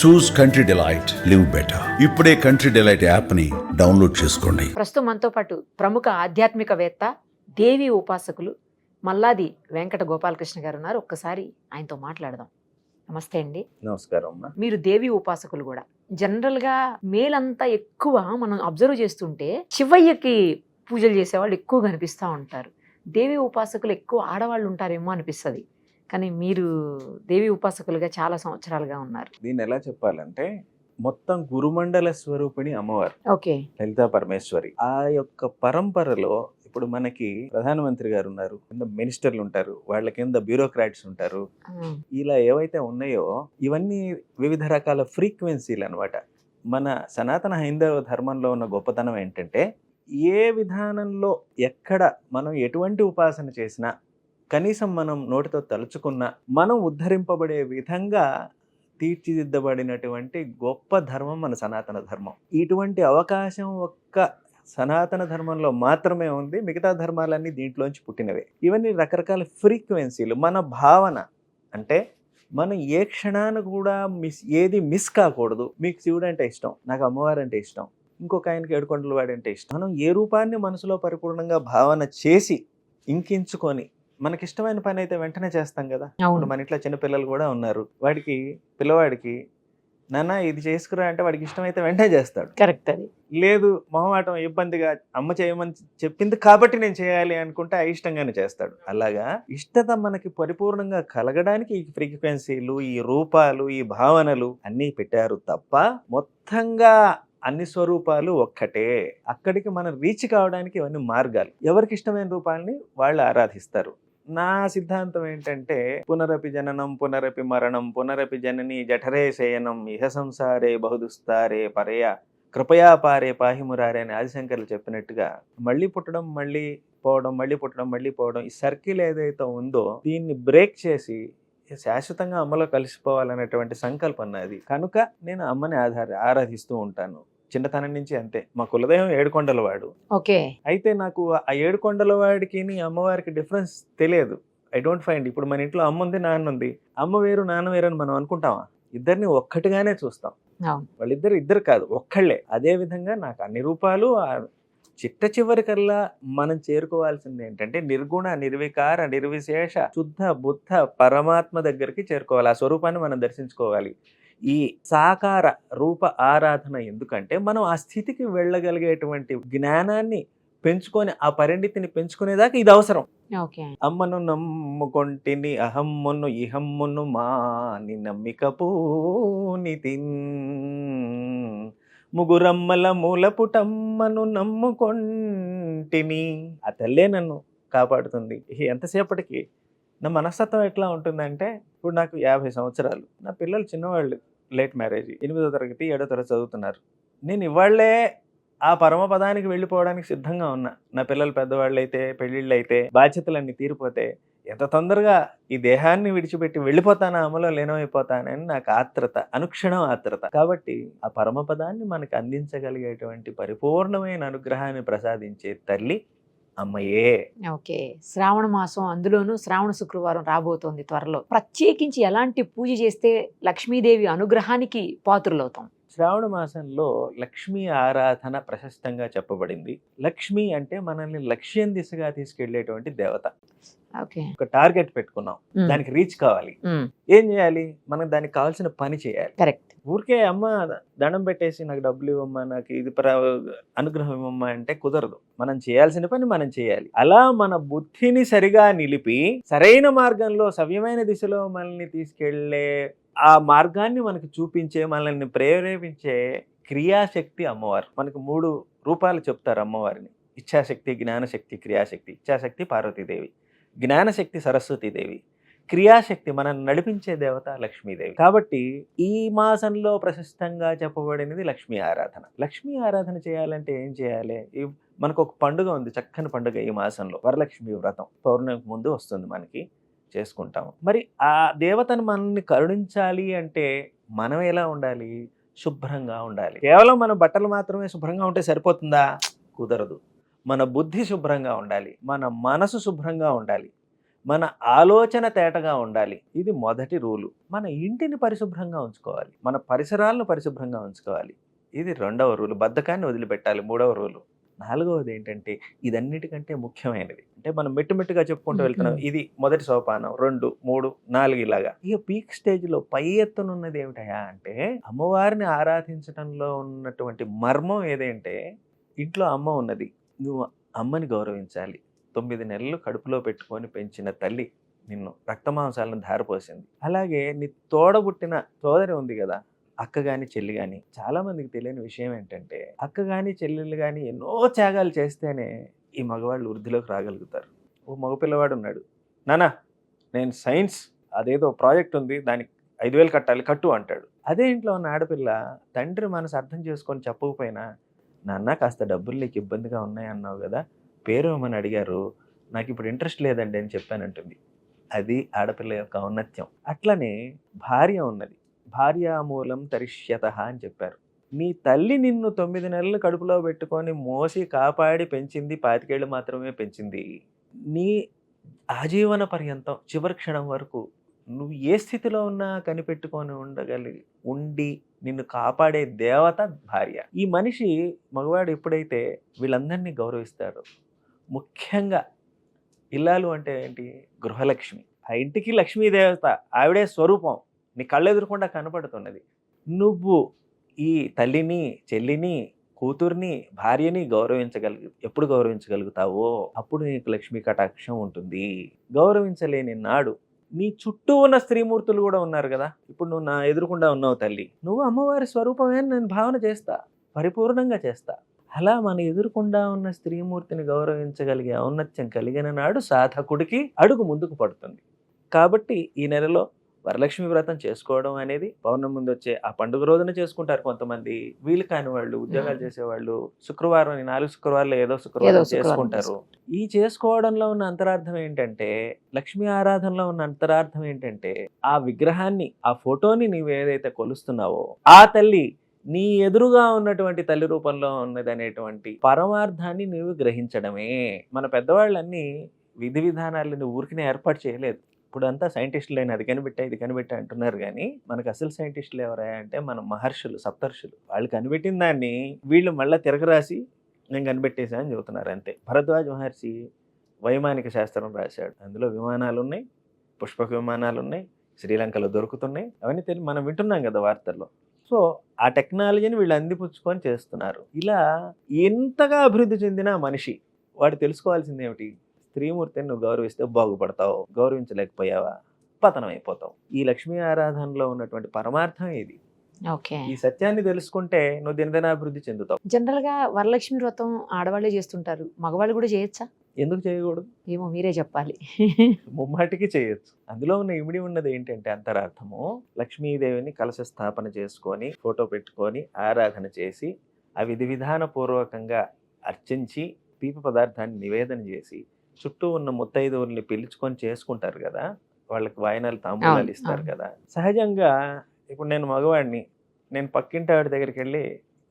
చూస్ country delight, live better. ఇప్పుడే country delight app ని download చేసుకోండి. ప్రస్తుతం మనతో పాటు ప్రముఖ ఆధ్యాత్మికవేత్త, దేవి ఉపాసకులు మల్లాది వెంకట గోపాలకృష్ణ గారు ఉన్నారు. ఒక్కసారి ఆయనతో మాట్లాడదాం. నమస్తే అండి. నమస్కారం అమ్మా. మీరు దేవి ఉపాసకులు కూడా. జనరల్ గా మేలంతా ఎక్కువ మనం అబ్జర్వ్ చేస్తుంటే శివయ్యకి పూజలు చేసేవాళ్ళు ఎక్కువ కనిపిస్తూ ఉంటారు. దేవి ఉపాసకులు ఎక్కువ ఆడవాళ్ళు ఉంటారేమో అనిపిస్తుంది. కానీ మీరు దేవి ఉపాసకులుగా చాలా సంవత్సరాలుగా ఉన్నారు. దీన్ని ఎలా చెప్పాలంటే మొత్తం గురుమండల స్వరూపిణి అమ్మవారు, ఓకే, లలితా పరమేశ్వరి. ఆ యొక్క పరంపరలో ఇప్పుడు మనకి ప్రధానమంత్రి గారు ఉన్నారు, కింద మినిస్టర్లు ఉంటారు, వాళ్ళ కింద బ్యూరోక్రాట్స్ ఉంటారు. ఇలా ఏవైతే ఉన్నాయో ఇవన్నీ వివిధ రకాల ఫ్రీక్వెన్సీలు అనమాట. మన సనాతన హైందవ ధర్మంలో ఉన్న గొప్పతనం ఏంటంటే ఏ విధానంలో ఎక్కడ మనం ఎటువంటి ఉపాసన చేసినా, కనీసం మనం నోటితో తలుచుకున్న మనం ఉద్ధరింపబడే విధంగా తీర్చిదిద్దబడినటువంటి గొప్ప ధర్మం మన సనాతన ధర్మం. ఇటువంటి అవకాశం ఒక్క సనాతన ధర్మంలో మాత్రమే ఉంది. మిగతా ధర్మాలన్నీ దీంట్లోంచి పుట్టినవే. ఇవన్నీ రకరకాల ఫ్రీక్వెన్సీలు. మన భావన అంటే మనం ఏ క్షణాన కూడా ఏది మిస్ కాకూడదు. మీకు శివుడు అంటే ఇష్టం, నాకు అమ్మవారు అంటే ఇష్టం, ఇంకొక ఆయనకి ఏడుకొండల వాడు అంటే ఇష్టం. మనం ఏ రూపాన్ని మనసులో పరిపూర్ణంగా భావన చేసి ఇంకించుకొని మనకిష్టమైన పని అయితే వెంటనే చేస్తాం కదా. ఇప్పుడు మన ఇంట్లో చిన్న పిల్లలు కూడా ఉన్నారు. పిల్లవాడికి నాన్న ఇది చేసుకురా అంటే వాడికి ఇష్టమైతే వెంటనే చేస్తాడు. కరెక్ట్. అది లేదు మొహమాటం, ఇబ్బందిగా, అమ్మ చేయమని చెప్పింది కాబట్టి నేను చేయాలి అనుకుంటే అయిష్టంగానే చేస్తాడు. అలాగా ఇష్టత మనకి పరిపూర్ణంగా కలగడానికి ఈ ఫ్రీక్వెన్సీలు, ఈ రూపాలు, ఈ భావనలు అన్నీ పెట్టారు తప్ప మొత్తంగా అన్ని స్వరూపాలు ఒక్కటే. అక్కడికి మనం రీచ్ కావడానికి ఇవన్నీ మార్గాలు. ఎవరికి ఇష్టమైన రూపాలని వాళ్ళు ఆరాధిస్తారు. నా సిద్ధాంతం ఏంటంటే పునరపి జననం పునరపి మరణం పునరపి జనని జఠరే శయనం ఇహ సంసారే బహుదుస్తారే పరయ కృపయా పారే పాహిమురారే అని ఆదిశంకర్లు చెప్పినట్టుగా మళ్ళీ పుట్టడం, మళ్ళీ పోవడం, మళ్ళీ పుట్టడం, మళ్ళీ పోవడం, ఈ సర్కిల్ ఏదైతే ఉందో దీన్ని బ్రేక్ చేసి శాశ్వతంగా అమ్మలో కలిసిపోవాలనేటువంటి సంకల్పం నాది. కనుక నేను అమ్మని ఆరాధిస్తూ ఉంటాను. చిన్నతనం నుంచి అంతే. మా కులదైవం ఏడుకొండలవాడు. ఓకే. అయితే నాకు ఆ ఏడుకొండలవాడికి అమ్మవారికి డిఫరెన్స్ తెలియదు. I don't find. ఇప్పుడు మన ఇంట్లో అమ్మ ఉంది, నాన్న ఉంది. అమ్మ వేరు, నాన్న వేరు అని మనం అనుకుంటామా? ఇద్దరిని ఒక్కటిగానే చూస్తాం. ఇద్దరు కాదు, ఒక్కళ్ళే. అదే విధంగా నాకు అన్ని రూపాలు చిట్ట చివరికల్లా మనం చేరుకోవాల్సింది ఏంటంటే నిర్గుణ, నిర్వికార, నిర్విశేష, శుద్ధ బుద్ధ పరమాత్మ దగ్గరికి చేరుకోవాలి. ఆ స్వరూపాన్ని మనం దర్శించుకోవాలి. ఈ సాకార రూప ఆరాధన ఎందుకంటే మనం ఆ స్థితికి వెళ్ళగలిగేటువంటి జ్ఞానాన్ని పెంచుకొని, ఆ పరిణితిని పెంచుకునేదాకా ఇది అవసరం. అమ్మను నమ్ముకొంటిని అహమ్మును ఇహమ్మును మాని నమ్మిక పూనితి ముగురమ్మల మూలపుటమ్మను నమ్ముకొంటిని. ఆ తల్లే నన్ను కాపాడుతుంది. ఎంతసేపటికి నా మనస్తత్వం ఎట్లా ఉంటుందంటే, ఇప్పుడు నాకు 50 సంవత్సరాలు, నా పిల్లలు చిన్నవాళ్ళు, లేట్ మ్యారేజ్, 8వ తరగతి 7వ తరగతి చదువుతున్నారు. నేను ఇవాళ్లే ఆ పరమపదానికి వెళ్ళిపోవడానికి సిద్ధంగా ఉన్నా. నా పిల్లలు పెద్దవాళ్ళు అయితే, పెళ్ళిళ్ళు అయితే, బాధ్యతలన్నీ తీరిపోతే ఎంత తొందరగా ఈ దేహాన్ని విడిచిపెట్టి వెళ్ళిపోతానా, అమలో లీనమైపోతానని నాకు ఆత్రత, అనుక్షణం ఆత్రత. కాబట్టి ఆ పరమపదాన్ని మనకు అందించగలిగేటువంటి పరిపూర్ణమైన అనుగ్రహాన్ని ప్రసాదించే తల్లి అమ్మయే. ఓకే. శ్రావణ మాసం, అందులోనూ శ్రావణ శుక్రవారం రాబోతోంది త్వరలో. ప్రత్యేకించి ఎలాంటి పూజ చేస్తే లక్ష్మీదేవి అనుగ్రహానికి పాత్రులవుతాం? శ్రావణ మాసంలో లక్ష్మీ ఆరాధన ప్రశస్తంగా చెప్పబడింది. లక్ష్మి అంటే మనల్ని లక్ష్యం దిశగా తీసుకెళ్లేటువంటి దేవత. ఒక టార్గెట్ పెట్టుకున్నాం, దానికి రీచ్ కావాలి. ఏం చేయాలి? మనం దానికి కావాల్సిన పని చేయాలి. కరెక్ట్. ఊరికే అమ్మ దండం పెట్టేసి నాకు డబ్బులు ఇవ్వమ్మా, నాకు ఇది అనుగ్రహం ఇవ్వమ్మా అంటే కుదరదు. మనం చేయాల్సిన పని మనం చేయాలి. అలా మన బుద్ధిని సరిగా నిలిపి సరైన మార్గంలో, సవ్యమైన దిశలో మనల్ని తీసుకెళ్లే, ఆ మార్గాన్ని మనకు చూపించే, మనల్ని ప్రేరేపించే క్రియాశక్తి అమ్మవారు. మనకు 3 రూపాలు చెప్తారు అమ్మవారిని: ఇచ్ఛాశక్తి, జ్ఞానశక్తి, క్రియాశక్తి. ఇచ్ఛాశక్తి పార్వతీదేవి, జ్ఞానశక్తి సరస్వతీదేవి, క్రియాశక్తి మనల్ని నడిపించే దేవత లక్ష్మీదేవి. కాబట్టి ఈ మాసంలో ప్రశస్తంగా చెప్పబడినది లక్ష్మీ ఆరాధన. లక్ష్మీ ఆరాధన చేయాలంటే ఏం చేయాలి? మనకు ఒక పండుగ ఉంది, చక్కని పండుగ ఈ మాసంలో, వరలక్ష్మి వ్రతం. పౌర్ణమికి ముందు వస్తుంది, మనకి చేసుకుంటాము. మరి ఆ దేవతను మనల్ని కరుణించాలి అంటే మనం ఎలా ఉండాలి? శుభ్రంగా ఉండాలి. కేవలం మన బట్టలు మాత్రమే శుభ్రంగా ఉంటే సరిపోతుందా? కుదరదు. మన బుద్ధి శుభ్రంగా ఉండాలి, మన మనసు శుభ్రంగా ఉండాలి, మన ఆలోచన తేటగా ఉండాలి. ఇది మొదటి రూలు. మన ఇంటిని పరిశుభ్రంగా ఉంచుకోవాలి, మన పరిసరాలను పరిశుభ్రంగా ఉంచుకోవాలి. ఇది రెండవ రూలు. బద్ధకాన్ని వదిలిపెట్టాలి మూడవ రూలు. నాలుగవది ఏంటంటే ఇదన్నిటికంటే ముఖ్యమైనది. అంటే మనం మెట్టుమెట్టుగా చెప్పుకుంటూ వెళ్తున్నాం. ఇది మొదటి సోపానం, 2, 3, 4 ఇలాగా. ఇక పీక్ స్టేజ్లో పై ఎత్తునున్నది ఏమిటయా అంటే అమ్మవారిని ఆరాధించడంలో ఉన్నటువంటి మర్మం ఏదంటే ఇంట్లో అమ్మ ఉన్నది, నువ్వు అమ్మని గౌరవించాలి. 9 నెలలు కడుపులో పెట్టుకొని పెంచిన తల్లి నిన్ను రక్తమాంసాలను ధారపోసింది. అలాగే నీ తోడబుట్టిన సోదరి ఉంది కదా, అక్క కానీ చెల్లి కానీ. చాలా మందికి తెలియని విషయం ఏంటంటే అక్క కానీ చెల్లెళ్ళు కానీ ఎన్నో త్యాగాలు చేస్తేనే ఈ మగవాళ్ళు వృద్ధిలోకి రాగలుగుతారు. ఓ మగపిల్లవాడు ఉన్నాడు, నానా నేను సైన్స్ అదేదో ప్రాజెక్ట్ ఉంది, దానికి 5,000 కట్టాలి, కట్టు అంటాడు. అదే ఇంట్లో ఉన్న ఆడపిల్ల తండ్రి మనసు అర్థం చేసుకొని చెప్పకపోయినా, నాన్న కాస్త డబ్బులు నీకు ఇబ్బందిగా ఉన్నాయి అన్నావు కదా, పేరు ఏమని అడిగారు, నాకు ఇప్పుడు ఇంట్రెస్ట్ లేదండి అని చెప్పానంటుంది. అది ఆడపిల్ల యొక్క ఔన్నత్యం. అట్లనే భార్య ఉన్నది, భార్యామూలం తరిష్యత అని చెప్పారు. నీ తల్లి నిన్ను 9 నెలలు కడుపులో పెట్టుకొని మోసి కాపాడి పెంచింది, 25 ఏళ్ళు మాత్రమే పెంచింది. నీ ఆజీవన పర్యంతం చివరి క్షణం వరకు నువ్వు ఏ స్థితిలో ఉన్నా కనిపెట్టుకొని ఉండి నిన్ను కాపాడే దేవత భార్య. ఈ మనిషి మగవాడు ఎప్పుడైతే వీళ్ళందరినీ గౌరవిస్తాడు, ముఖ్యంగా ఇల్లాలు అంటే ఏంటి, గృహలక్ష్మి. ఆ ఇంటికి లక్ష్మీదేవత, ఆవిడే స్వరూపం నీ కళ్ళెదురకుండా కనపడుతున్నది. నువ్వు ఈ తల్లిని, చెల్లిని, కూతుర్ని, భార్యని ఎప్పుడు గౌరవించగలుగుతావో అప్పుడు నీకు లక్ష్మీ కటాక్షం ఉంటుంది. గౌరవించలేని నాడు నీ చుట్టూ ఉన్న స్త్రీమూర్తులు కూడా ఉన్నారు కదా, ఇప్పుడు నువ్వు నా ఎదురుకుండా ఉన్నావు తల్లి, నువ్వు అమ్మవారి స్వరూపమే నేను భావన చేస్తా, పరిపూర్ణంగా చేస్తా. అలా మన ఎదురుకుండా ఉన్న స్త్రీమూర్తిని గౌరవించగలిగే ఔన్నత్యం కలిగిన నాడు సాధకుడికి అడుగు ముందుకు పడుతుంది. కాబట్టి ఈ నెలలో వరలక్ష్మి వ్రతం చేసుకోవడం అనేది పౌర్ణమి ముందు వచ్చే ఆ పండుగ రోజున చేసుకుంటారు కొంతమంది. వీలు కాని వాళ్ళు, ఉద్యోగాలు చేసేవాళ్ళు శుక్రవారం, 4 శుక్రవారాలు ఏదో శుక్రవారం చేసుకుంటారు. ఈ చేసుకోవడంలో ఉన్న అంతరార్థం ఏంటంటే, లక్ష్మీ ఆరాధనలో ఉన్న అంతరార్థం ఏంటంటే, ఆ విగ్రహాన్ని, ఆ ఫోటోని నీవు ఏదైతే కొలుస్తున్నావో ఆ తల్లి నీ ఎదురుగా ఉన్నటువంటి తల్లి రూపంలో ఉన్నదనేటువంటి పరమార్థాన్ని నీవు గ్రహించడమే. మన పెద్దవాళ్ళన్నీ విధి విధానాలను ఊరికినే ఏర్పాటు చేయలేదు. ఇప్పుడు అంతా సైంటిస్టులు అయినా అది కనిపెట్టా ఇది కనిపెట్టా అంటున్నారు, కానీ మనకు అసలు సైంటిస్టులు ఎవరా అంటే మన మహర్షులు, సప్తర్షులు. వాళ్ళు కనిపెట్టిన దాన్ని వీళ్ళు మళ్ళీ తిరగరాసి నేను కనిపెట్టేసా అని చెబుతున్నారు అంతే. భరద్వాజ మహర్షి వైమానిక శాస్త్రం రాశాడు, అందులో విమానాలు ఉన్నాయి, పుష్పక విమానాలు ఉన్నాయి, శ్రీలంకలో దొరుకుతున్నాయి, అవన్నీ మనం వింటున్నాం కదా వార్తల్లో. సో ఆ టెక్నాలజీని వీళ్ళు అందిపుచ్చుకొని చేస్తున్నారు. ఇలా ఎంతగా అభివృద్ధి చెందిన మనిషి వాడు తెలుసుకోవాల్సింది ఏమిటి, స్త్రీమూర్తిని నువ్వు గౌరవిస్తే బాగుపడతావు, గౌరవించలేకపోయావా పతనం అయిపోతావు. ఈ లక్ష్మీ ఆరాధనలో ఉన్నటువంటి పరమార్థం ఇది. ఈ సత్యాన్ని తెలుసుకుంటే నువ్వు దినదినాభివృద్ధి చెందుతావు. జనరల్ గా వరలక్ష్మి వ్రతం ఆడవాళ్లే చేస్తుంటారు, మగవాళ్ళు కూడా చేయొచ్చా? ఎందుకు చేయకూడదు? ఏమో మీరే చెప్పాలి. ముమ్మాటికి చేయొచ్చు. అందులో ఉన్న ఇమిడి ఉన్నది ఏంటంటే అంతరార్థము, లక్ష్మీదేవిని కలశ స్థాపన చేసుకొని ఫోటో పెట్టుకొని ఆరాధన చేసి ఆ విధి విధాన పూర్వకంగా అర్చించి తీపి పదార్థాన్ని నివేదన చేసి చుట్టూ ఉన్న ముత్తైదువుల్ని పిలుచుకొని చేసుకుంటారు కదా, వాళ్ళకి వాయినాలు తాంబూలాలు ఇస్తారు కదా. సహజంగా ఇప్పుడు నేను మగవాడిని, నేను పక్కింటి ఆవిడ దగ్గరికి వెళ్ళి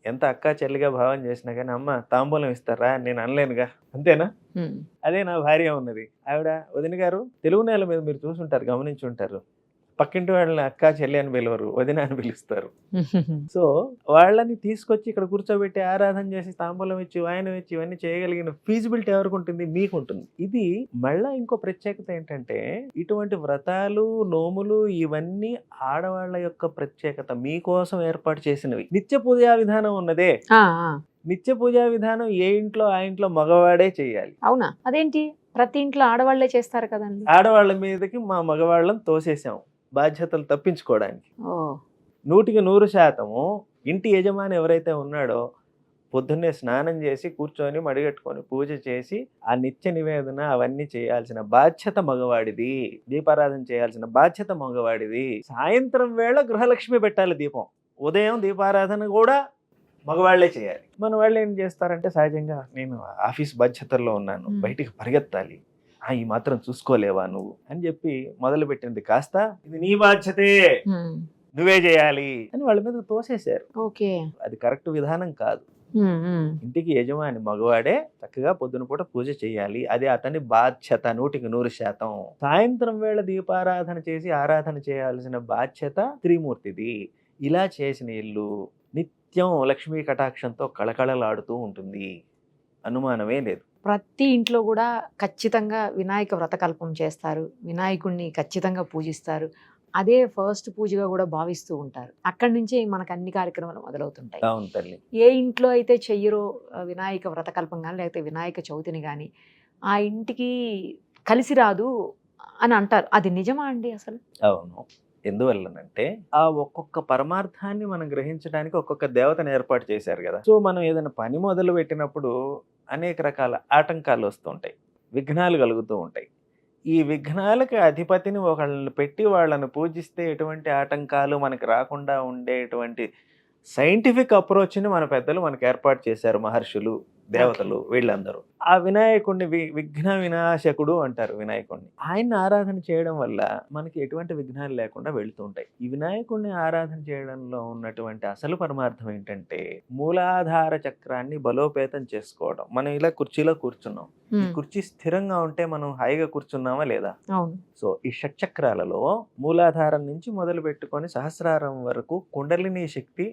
ఎంత అక్క చెల్లిగా భావం చేసినా కానీ అమ్మ తాంబూలం ఇస్తారా నేను అనలేనుగా, అంతేనా? అదే నా భార్య ఉన్నది, ఆవిడ వదిన గారు, తెలుగు నేల మీద మీరు చూసుంటారు, గమనించి ఉంటారు, పక్కింటి వాళ్ళని అక్క చెల్లి అని పిలవరు, వదిన అని పిలుస్తారు. సో వాళ్ళని తీసుకొచ్చి ఇక్కడ కూర్చోబెట్టి ఆరాధన చేసి తాంబూలం ఇచ్చి వాయనం ఇచ్చి ఇవన్నీ చేయగలిగిన ఫీజిబిలిటీ ఎవరికి ఉంటుంది? మీకు ఉంటుంది. ఇది మళ్ళా ఇంకో ప్రత్యేకత ఏంటంటే, ఇటువంటి వ్రతాలు, నోములు ఇవన్నీ ఆడవాళ్ళ యొక్క ప్రత్యేకత, మీకోసం ఏర్పాటు చేసినవి. నిత్య పూజా విధానం ఉన్నదే, నిత్య పూజా విధానం ఏ ఇంట్లో ఆ ఇంట్లో మగవాడే చేయాలి. అవునా? అదేంటి ప్రతి ఇంట్లో ఆడవాళ్లే చేస్తారు కదండి? ఆడవాళ్ళ మీదకి మా మగవాళ్ళని తోసేసాం బాధ్యతలు తప్పించుకోవడానికి. 100% ఇంటి యజమాని ఎవరైతే ఉన్నాడో పొద్దున్నే స్నానం చేసి కూర్చొని మడిగట్టుకొని పూజ చేసి ఆ నిత్య నివేదన అవన్నీ చేయాల్సిన బాధ్యత మగవాడిది, దీపారాధన చేయాల్సిన బాధ్యత మగవాడిది. సాయంత్రం వేళ గృహలక్ష్మి పెట్టాలి దీపం, ఉదయం దీపారాధన కూడా మగవాళ్లే చేయాలి. మన వాళ్ళు ఏం చేస్తారంటే, సహజంగా నేను ఆఫీస్ బాధ్యతల్లో ఉన్నాను, బయటికి పరిగెత్తాలి, ఈ మాత్రం చూసుకోలేవా నువ్వు అని చెప్పి మొదలు పెట్టింది కాస్త ఇది నీ బాధ్యతే, నువ్వే చేయాలి అని వాళ్ళ మీద తోసేశారు. అది కరెక్ట్ విధానం కాదు. ఇంటికి యజమాని మగవాడే చక్కగా పొద్దున పూట పూజ చేయాలి. అది అతని బాధ్యత 100%. సాయంత్రం వేళ దీపారాధన చేసి ఆరాధన చేయాల్సిన బాధ్యత త్రిమూర్తిది. ఇలా చేసిన ఇల్లు నిత్యం లక్ష్మీ కటాక్షంతో కళకళలాడుతూ ఉంటుంది, అనుమానమే లేదు. ప్రతి ఇంట్లో కూడా ఖచ్చితంగా వినాయక వ్రతకల్పం చేస్తారు, వినాయకుడిని ఖచ్చితంగా పూజిస్తారు. అదే ఫస్ట్ పూజగా కూడా భావిస్తూ ఉంటారు. అక్కడి నుంచే మనకు అన్ని కార్యక్రమాలు మొదలవుతుంటాయి. అవును తల్లి. ఏ ఇంట్లో అయితే చెయ్యరో వినాయక వ్రతకల్పం కానీ లేకపోతే వినాయక చవితిని కానీ ఆ ఇంటికి కలిసి రాదు అని అంటారు. అది నిజమా అండి అసలు? అవును. ఎందువల్లనంటే ఆ ఒక్కొక్క పరమార్థాన్ని మనం గ్రహించడానికి ఒక్కొక్క దేవతను ఏర్పాటు చేశారు కదా. సో మనం ఏదైనా పని మొదలు పెట్టినప్పుడు అనేక రకాల ఆటంకాలు వస్తూ ఉంటాయి, విఘ్నాలు కలుగుతూ ఉంటాయి. ఈ విఘ్నాలకి అధిపతిని ఒకళ్ళని పెట్టి వాళ్ళని పూజిస్తే ఎటువంటి ఆటంకాలు మనకి రాకుండా ఉండేటువంటి సైంటిఫిక్ అప్రోచ్ని మన పెద్దలు మనకు ఏర్పాటు చేశారు, మహర్షులు, దేవతలు, వీళ్ళందరూ. ఆ వినాయకుడిని విఘ్న వినాశకుడు అంటారు వినాయకుడిని. ఆయన్ని ఆరాధన చేయడం వల్ల మనకి ఎటువంటి విఘ్నాలు లేకుండా వెళుతూ ఉంటాయి. ఈ వినాయకుడిని ఆరాధన చేయడంలో ఉన్నటువంటి అసలు పరమార్థం ఏంటంటే మూలాధార చక్రాన్ని బలోపేతం చేసుకోవడం. మనం ఇలా కుర్చీలో కూర్చున్నాం, ఈ కుర్చీ స్థిరంగా ఉంటే మనం హాయిగా కూర్చున్నామా లేదా? సో ఈ షట్చక్రాలలో మూలాధారం నుంచి మొదలు పెట్టుకొని సహస్రారం వరకు కుండలిని శక్తి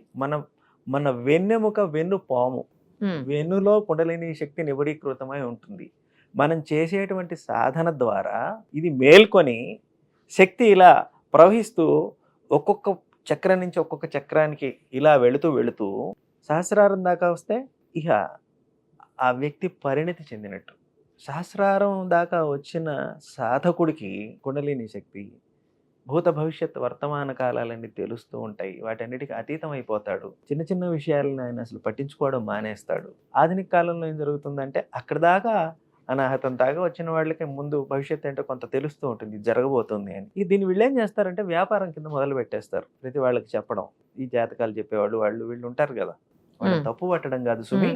మన వెన్నెముక వెన్ను పాము వెన్నులో కుండలిని శక్తి నిబడీకృతమై ఉంటుంది. మనం చేసేటువంటి సాధన ద్వారా ఇది మేల్కొని శక్తి ఇలా ప్రవహిస్తూ ఒక్కొక్క చక్రం నుంచి ఒక్కొక్క చక్రానికి ఇలా వెళుతూ సహస్రారం దాకా వస్తే ఇక ఆ వ్యక్తి పరిణతి చెందినట్టు. సహస్రారం దాకా వచ్చిన సాధకుడికి కుండలిని శక్తి భూత భవిష్యత్ వర్తమాన కాలాలన్నీ తెలుస్తూ ఉంటాయి. వాటన్నిటికీ అతీతం అయిపోతాడు. చిన్న చిన్న విషయాలను ఆయన అసలు పట్టించుకోవడం మానేస్తాడు. ఆధునిక కాలంలో ఏం జరుగుతుందంటే అక్కడ దాకా అనాహతం దాకా వచ్చిన వాళ్ళకి ముందు భవిష్యత్ ఏంటో కొంత తెలుస్తూ ఉంటుంది, జరగబోతుంది అని. దీన్ని వీళ్ళు ఏం చేస్తారంటే వ్యాపారం కింద మొదలు పెట్టేస్తారు. ప్రతి వాళ్ళకి చెప్పడం, ఈ జాతకాలు చెప్పేవాళ్ళు వీళ్ళు ఉంటారు కదా, వాళ్ళు తప్పు పట్టడం కాదు సుమి,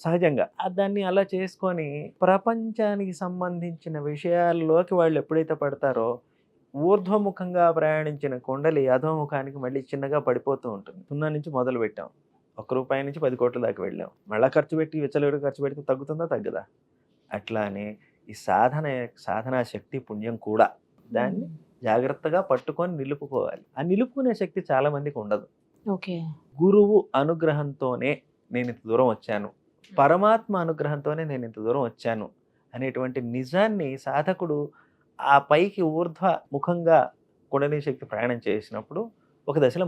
సహజంగా దాన్ని అలా చేసుకొని ప్రపంచానికి సంబంధించిన విషయాల్లోకి వాళ్ళు ఎప్పుడైతే పడతారో ఊర్ధ్వముఖంగా ప్రయాణించిన కుండలి అధోముఖానికి మళ్ళీ చిన్నగా పడిపోతూ ఉంటుంది. 0 నుంచి మొదలు పెట్టాం, ₹1 నుంచి 10 కోట్ల దాకా వెళ్ళాం. మళ్ళీ ఖర్చు పెట్టి విచ్చలవిడి ఖర్చు పెడితే తగ్గుతుందా? తగ్గదా? అట్లానే ఈ సాధనా శక్తి పుణ్యం కూడా దాన్ని జాగ్రత్తగా పట్టుకొని నిలుపుకోవాలి. ఆ నిలుపుకునే శక్తి చాలా మందికి ఉండదు. గురువు అనుగ్రహంతోనే నేను ఇంత దూరం వచ్చాను, పరమాత్మ అనుగ్రహంతోనే నేను ఇంత దూరం వచ్చాను అనేటువంటి నిజాన్ని సాధకుడు ఆ పైకి ఊర్ధ్వ ముఖంగా కుండలిని శక్తి ప్రయాణం చేసినప్పుడు ఒక దశలో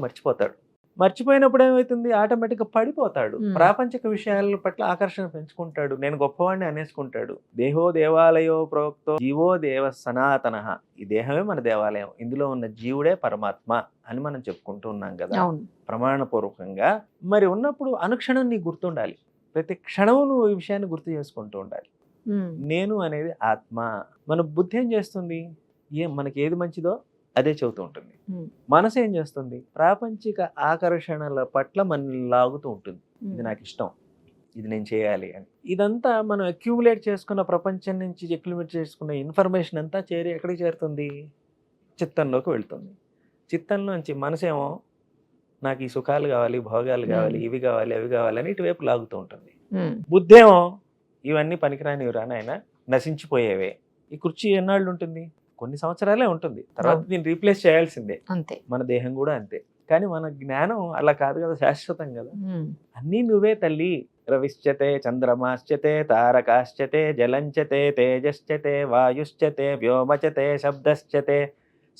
మర్చిపోయినప్పుడు ఏమవుతుంది? ఆటోమేటిక్గా పడిపోతాడు. ప్రాపంచిక విషయాల పట్ల ఆకర్షణ పెంచుకుంటాడు, నేను గొప్పవాడిని అనేసుకుంటాడు. దేహో దేవాలయో ప్రోక్తో జీవో దేవ సనాతన. ఈ దేహమే మన దేవాలయం, ఇందులో ఉన్న జీవుడే పరమాత్మ అని మనం చెప్పుకుంటూ ఉన్నాం కదా ప్రమాణపూర్వకంగా. మరి ఉన్నప్పుడు అనుక్షణం నీకు గుర్తుండాలి, ప్రతి క్షణము నువ్వు ఈ విషయాన్ని గుర్తు చేసుకుంటూ ఉండాలి. నేను అనేది ఆత్మ. మన బుద్ధి ఏం చేస్తుంది? మనకి ఏది మంచిదో అదే చెబుతూ ఉంటుంది. మనసు ఏం చేస్తుంది? ప్రాపంచిక ఆకర్షణల పట్ల మనల్ని లాగుతూ ఉంటుంది. ఇది నాకు ఇష్టం, ఇది నేను చేయాలి అని. ఇదంతా మనం అక్యూములేట్ చేసుకున్న ప్రపంచం నుంచి అక్యూములేట్ చేసుకున్న ఇన్ఫర్మేషన్ అంతా ఎక్కడికి చేరుతుంది? చిత్తంలోకి వెళ్తుంది. చిత్తంలోంచి మనసేమో నాకు ఈ సుఖాలు కావాలి, భోగాలు కావాలి, ఇవి కావాలి, అవి కావాలని ఇటువైపు లాగుతూ ఉంటుంది. బుద్ధేమో ఇవన్నీ పనికిరానివి నాయన, నశించిపోయేవే. ఈ కుర్చీ ఎన్నాళ్ళు ఉంటుంది? కొన్ని సంవత్సరాలే ఉంటుంది, తర్వాత దీన్ని రీప్లేస్ చేయాల్సిందే. అంతే, మన దేహం కూడా అంతే. కానీ మన జ్ఞానం అలా కాదు కదా, శాశ్వతం కదా. అన్నీ నువ్వే తల్లి. రవిశ్చతే చంద్రమాశ్చతే తారకాశ్చతే జలంచతే తేజశ్చతే వాయుశ్చతే వ్యోమచతే శబ్దశ్చతే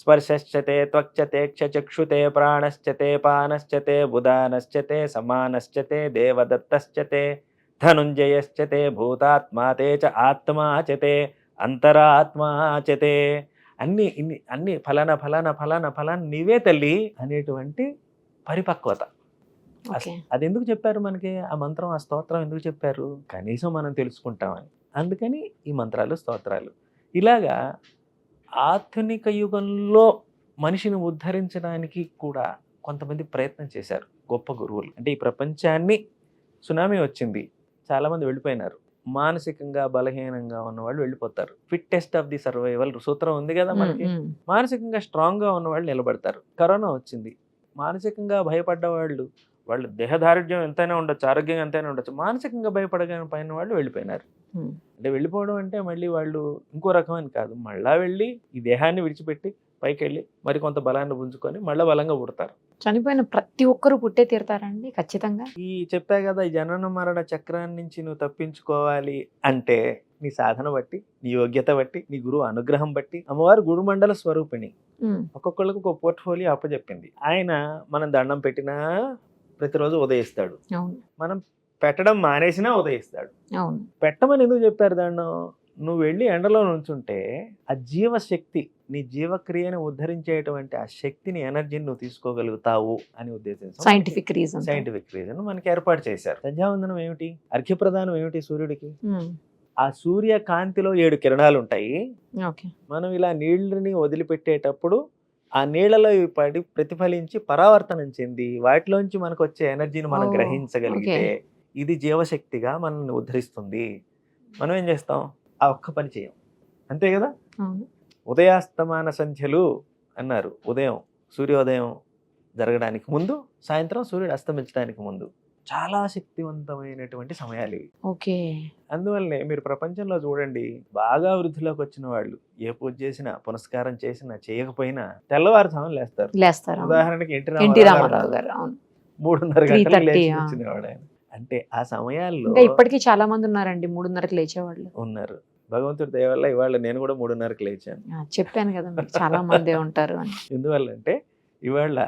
స్పర్శశ్చతే త్వక్చతే క్షచక్షుతే ప్రాణశ్చతే పానశ్చతే బుధానశ్చతే సమానశ్చతే దేవదత్తశ్చతే ధనుంజయశ్చతే భూతాత్మా తే చ ఆత్మా చతే అంతరాత్మా చతే. అన్ని ఫలానా నీవే తల్లి అనేటువంటి పరిపక్వత. అది ఎందుకు చెప్పారు మనకి? ఆ మంత్రం, ఆ స్తోత్రం ఎందుకు చెప్పారు? కనీసం మనం తెలుసుకుంటామని. అందుకని ఈ మంత్రాలు, స్తోత్రాలు. ఇలాగా ఆధునిక యుగంలో మనిషిని ఉద్ధరించడానికి కూడా కొంతమంది ప్రయత్నం చేశారు, గొప్ప గురువులు. అంటే ఈ ప్రపంచాన్ని సునామీ వచ్చింది, చాలామంది వెళ్ళిపోయినారు. మానసికంగా బలహీనంగా ఉన్నవాళ్ళు వెళ్ళిపోతారు. ఫిట్టెస్ట్ ఆఫ్ ది సర్వైవల్ సూత్రం ఉంది కదా మనకి. మానసికంగా స్ట్రాంగ్గా ఉన్నవాళ్ళు నిలబడతారు. కరోనా వచ్చింది, మానసికంగా భయపడ్డ వాళ్ళు వాళ్ళు దేహదారుఢ్యం ఎంతైనా ఉండొచ్చు, ఆరోగ్యం ఎంతైనా ఉండొచ్చు, మానసికంగా భయపడగానే పైన వాళ్ళు వెళ్ళిపోయినారు. ఉమ్. అంటే వెళ్ళిపోవడం అంటే మళ్ళీ వాళ్ళు ఇంకో రకమని కాదు, మళ్ళా వెళ్ళి ఈ దేహాన్ని విడిచిపెట్టి పైకి వెళ్ళి మరి కొంత బలాన్ని పుంజుకొని మళ్ళీ బలంగా పుడతారు. చనిపోయిన ప్రతి ఒక్కరు పుట్టే తీరుతారండి ఖచ్చితంగా. ఈ చెప్పా కదా, ఈ జనన మరణ చక్రాన్ని నుంచి నువ్వు తప్పించుకోవాలి అంటే నీ సాధన బట్టి, నీ యోగ్యత బట్టి, నీ గురువు అనుగ్రహం బట్టి. అమ్మవారు గురుమండల స్వరూపిణి, ఉమ్. ఒక్కొక్కళ్ళకి ఒక పోర్ట్ఫోలియో అప్పచెప్పింది. ఆయన మనం దండం పెట్టినా ప్రతిరోజు ఉదయిస్తాడు, అవును మనం పెట్టడం మానేసినా ఉదయిస్తాడు. అవును. పెట్టమని ఎందుకు చెప్పారు దండం? నువ్వు వెళ్ళి ఎండలో నుంచుంటే ఆ జీవశక్తి, నీ జీవక్రియను ఉద్ధరించేటువంటి ఆ శక్తిని, ఎనర్జీని నువ్వు తీసుకోగలుగుతావు అని ఉద్దేశించి సైంటిఫిక్ రీజన్. సైంటిఫిక్ రీజన్ మనకి ఏర్పాటు చేశారు. సంధ్యావందనం ఏమిటి? అర్ఘ్యప్రదానం ఏమిటి? సూర్యుడికి ఆ సూర్య కాంతిలో 7 కిరణాలు ఉంటాయి. ఓకే. మనం ఇలా నీళ్ళని వదిలిపెట్టేటప్పుడు ఆ నీళ్ళలో ఇవి పడి ప్రతిఫలించి పరావర్తనం చెంది వాటిలోంచి మనకు వచ్చే ఎనర్జీని మనం ఓ, గ్రహించగలిగితే ఓకే. ఇది జీవశక్తిగా మనల్ని ఉద్ధరిస్తుంది. మనం ఏం చేస్తాం? ఆ ఒక్క పని చేయం, అంతే కదా. అవును. ఉదయాస్తమాన సంధ్యలు అన్నారు. ఉదయం సూర్యోదయం జరగడానికి ముందు, సాయంత్రం సూర్యుడు అస్తమించడానికి ముందు చాలా శక్తివంతమైనటువంటి సమయాలు ఇవి. ఓకే. అందువల్లనే మీరు ప్రపంచంలో చూడండి, బాగా వృద్ధిలోకి వచ్చిన వాళ్ళు ఏ పూజ చేసినా, పునస్కారం చేసినా, చేయకపోయినా తెల్లవారుజామున లేస్తారు. లేస్తారు. అవును. ఉదాహరణకి ఎన్టీ రామారావు గారు. అవును. 3:30 గంటలకు 3:30, లేచి ఆ. కూర్చునేవాడు ఆయన. అంటే ఆ సమయాల్లో ఇంకా ఇప్పటికీ చాలా మంది ఉన్నారండి 3:30కి లేచేవాళ్ళు. ఉన్నారు. భగవంతుడి దయ వల్ల ఇవాళ నేను కూడా 3:30కి లేచాను. చెప్పాను కదా మీకు చాలా మందే ఉంటారు అని. ఎందువల్లంటే ఇవాళ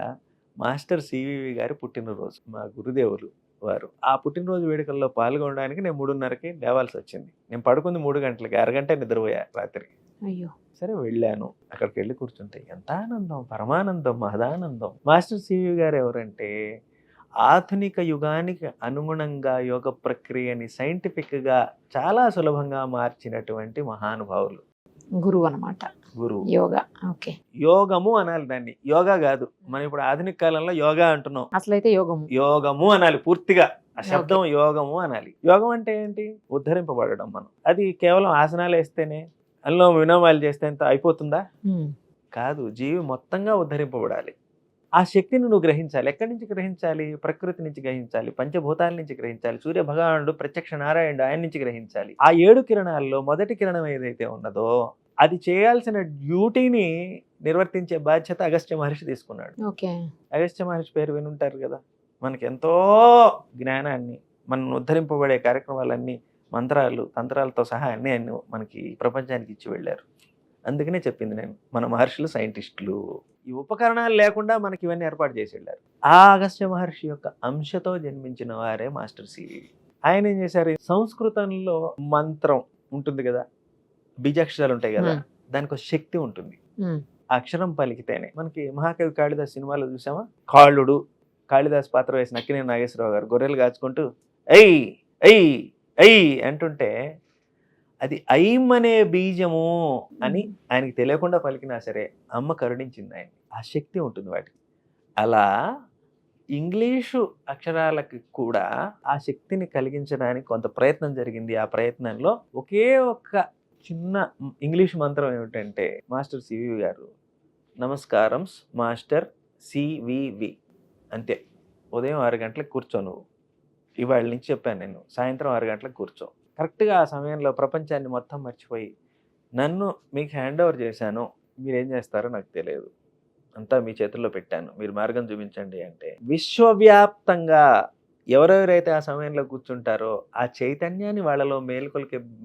మాస్టర్ సివివి గారి పుట్టినరోజు, మా గురుదేవులు వారు. ఆ పుట్టినరోజు వేడుకల్లో పాల్గొనడానికి నేను 3:30కి లేవాల్సి వచ్చింది. నేను పడుకుంది 3 గంటలకి, అరగంట నిద్రపోయా రాత్రి. అయ్యో. సరే వెళ్ళాను. అక్కడికి వెళ్ళి కూర్చుంటే ఎంత ఆనందం, పరమానందం, మహదానందం. మాస్టర్ సివి గారు ఎవరంటే ఆధునిక యుగానికి అనుగుణంగా యోగ ప్రక్రియని సైంటిఫిక్గా చాలా సులభంగా మార్చినటువంటి మహానుభావులు. గురువు అన్నమాట. గురువు. యోగా. ఓకే. యోగము అనాలి దాన్ని, యోగా కాదు. మనం ఇప్పుడు ఆధునిక కాలంలో యోగా అంటున్నాం. అసలైతే యోగము. యోగము అనాలి పూర్తిగా. ఆ శబ్దం యోగము అనాలి. యోగం అంటే ఏంటి? ఉద్ధరింపబడడం. మనం అది కేవలం ఆసనాలు వేస్తేనే, అందులో వినోమాలు చేస్తే ఎంత అయిపోతుందా? కాదు. జీవి మొత్తంగా ఉద్ధరింపబడాలి. ఆ శక్తిని నువ్వు గ్రహించాలి. ఎక్కడి నుంచి గ్రహించాలి? ప్రకృతి నుంచి గ్రహించాలి, పంచభూతాల నుంచి గ్రహించాలి, సూర్య భగవానుడు ప్రత్యక్ష నారాయణుడు ఆయన నుంచి గ్రహించాలి. ఆ 7 కిరణాల్లో మొదటి కిరణం ఏదైతే ఉన్నదో అది చేయాల్సిన డ్యూటీని నిర్వర్తించే బాధ్యత అగస్త్య మహర్షి తీసుకున్నాడు. ఓకే. అగస్త్య మహర్షి పేరు వినుంటారు కదా. మనకి ఎంతో జ్ఞానాన్ని, మనం ఉద్ధరింపబడే కార్యక్రమాలన్నీ, మంత్రాలు, తంత్రాలతో సహా అన్నీ ఆయన మనకి ప్రపంచానికి ఇచ్చి వెళ్ళారు. అందుకనే చెప్పింది నేను, మన మహర్షులు సైంటిస్టులు. ఈ ఉపకరణాలు లేకుండా మనకి ఇవన్నీ ఏర్పాటు చేసి వెళ్ళారు. ఆ అగస్త్య మహర్షి యొక్క అంశతో జన్మించిన వారే మాస్టర్ సివి. ఆయన ఏం చేశారు? సంస్కృతంలో మంత్రం ఉంటుంది కదా, బీజాక్షరాలు ఉంటాయి కదా, దానికి ఒక శక్తి ఉంటుంది. అక్షరం పలికితేనే. మనకి మహాకవి కాళిదాస్ సినిమాలో చూసామా? కాళుడు, కాళిదాస్ పాత్ర వేసిన అక్కినేని నాగేశ్వరరావు గారు గొర్రెలు కాచుకుంటూ ఐ ఐ ఐ అంటుంటే అది ఐం అనే బీజము అని ఆయనకి తెలియకుండా పలికినా సరే అమ్మ కరుణించింది ఆయన. ఆ శక్తి ఉంటుంది వాటికి. అలా ఇంగ్లీషు అక్షరాలకి కూడా ఆ శక్తిని కలిగించడానికి కొంత ప్రయత్నం జరిగింది. ఆ ప్రయత్నంలో ఒకే ఒక్క చిన్న ఇంగ్లీష్ మంత్రం ఏమిటంటే, మాస్టర్ సివి గారు నమస్కారం మాస్టర్ సివివి అంతే. ఉదయం 6 గంటలకు కూర్చో, నువ్వు ఇవాళ నుంచి చెప్పాను నేను, సాయంత్రం 6 గంటలకు కూర్చో. కరెక్ట్గా ఆ సమయంలో ప్రపంచాన్ని మొత్తం మర్చిపోయి, నన్ను మీకు హ్యాండ్ ఓవర్ చేశాను, మీరేం చేస్తారో నాకు తెలియదు, అంతా మీ చేతుల్లో పెట్టాను, మీరు మార్గం చూపించండి అంటే విశ్వవ్యాప్తంగా ఎవరెవరైతే ఆ సమయంలో కూర్చుంటారో ఆ చైతన్యాన్ని వాళ్ళలో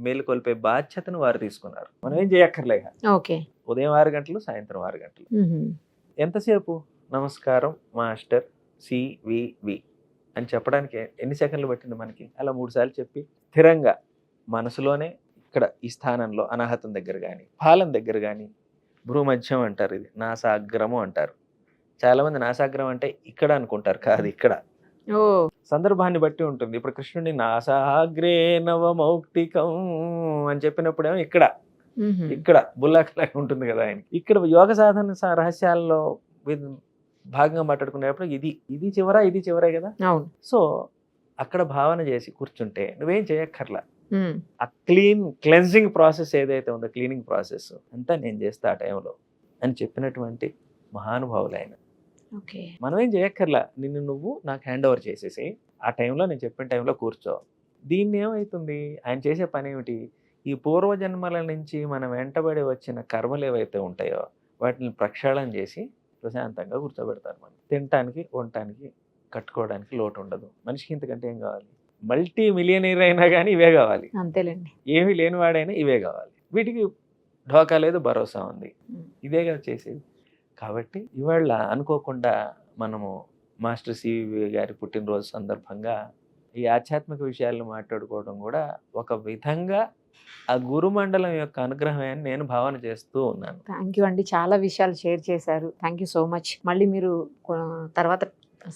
మేలుకొల్పే బాధ్యతను వారు తీసుకున్నారు. మనం ఏం చేయక్కర్లేక. ఓకే. ఉదయం 6 గంటలు, సాయంత్రం 6 గంటలు. ఎంతసేపు? నమస్కారం మాస్టర్ సివివి అని చెప్పడానికి ఎన్ని సెకండ్లు పట్టింది మనకి? అలా 3 సార్లు చెప్పి స్థిరంగా మనసులోనే, ఇక్కడ ఈ స్థానంలో అనాహతం దగ్గర కానీ, పాలం దగ్గర కానీ, భ్రూమధ్యం అంటారు, ఇది నాసాగ్రము అంటారు. చాలామంది నాసాగ్రం అంటే ఇక్కడ అనుకుంటారు, కాదు ఇక్కడ. సందర్భాన్ని బట్టి ఉంటుంది. ఇప్పుడు కృష్ణుడి నాసాగ్రే నవమౌక్తికం అని చెప్పినప్పుడేమో ఇక్కడ ఇక్కడ బుల్లాకలాగా ఉంటుంది కదా ఆయన. ఇక్కడ యోగ సాధన రహస్యాల్లో భాగంగా మాట్లాడుకునేటప్పుడు ఇది చివరా, ఇది చివరే కదా. అవును. సో అక్కడ భావన చేసి కూర్చుంటే నువ్వేం చేయక్కర్లా. ఆ క్లెన్జింగ్ ప్రాసెస్ ఏదైతే ఉందో, క్లీనింగ్ ప్రాసెస్ అంతా నేను చేస్తా ఆ టైంలో అని చెప్పినటువంటి మహానుభావులు ఆయన. ఓకే. మనం ఏం చేయక్కర్లా, నిన్ను నువ్వు నాకు హ్యాండ్ ఓవర్ చేసేసి ఆ టైంలో నేను చెప్పిన టైంలో కూర్చో. దీన్ని ఏమవుతుంది, ఆయన చేసే పని ఏమిటి, ఈ పూర్వజన్మల నుంచి మనం వెంటబడి వచ్చిన కర్మలు ఏవైతే ఉంటాయో వాటిని ప్రక్షాళన చేసి ప్రశాంతంగా కూర్చోబెడతారు. మనం తినటానికి, ఉండటానికి, కట్టుకోవడానికి లోటు ఉండదు. మనిషికి ఇంతకంటే ఏం కావాలి? మల్టీ మిలియనీర్ అయినా కానీ ఇవే కావాలి, అంతేలేండి. ఏమీ లేనివాడైనా ఇవే కావాలి. వీటికి ఢోకా లేదు, భరోసా ఉంది. ఇదే కదా చేసేది. కాబట్టి ఇవాళ అనుకోకుండా మనము మాస్టర్ సివి గారి పుట్టినరోజు సందర్భంగా ఈ ఆధ్యాత్మిక విషయాలను మాట్లాడుకోవడం కూడా ఒక విధంగా ఆ గురుమండలం యొక్క అనుగ్రహమే అని నేను భావన చేస్తూ ఉన్నాను. థ్యాంక్ యూ అండి, చాలా విషయాలు షేర్ చేశారు. Thank you so much. మళ్ళీ మీరు తర్వాత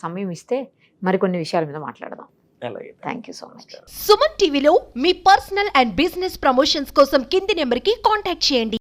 సమయం ఇస్తే మరికొన్ని విషయాల మీద మాట్లాడదాం. అలాగే, thank you so much. Suman టీవీలో మీ పర్సనల్ అండ్ బిజినెస్ ప్రమోషన్స్ కోసం కింది నెంబర్కి కాంటాక్ట్ చేయండి.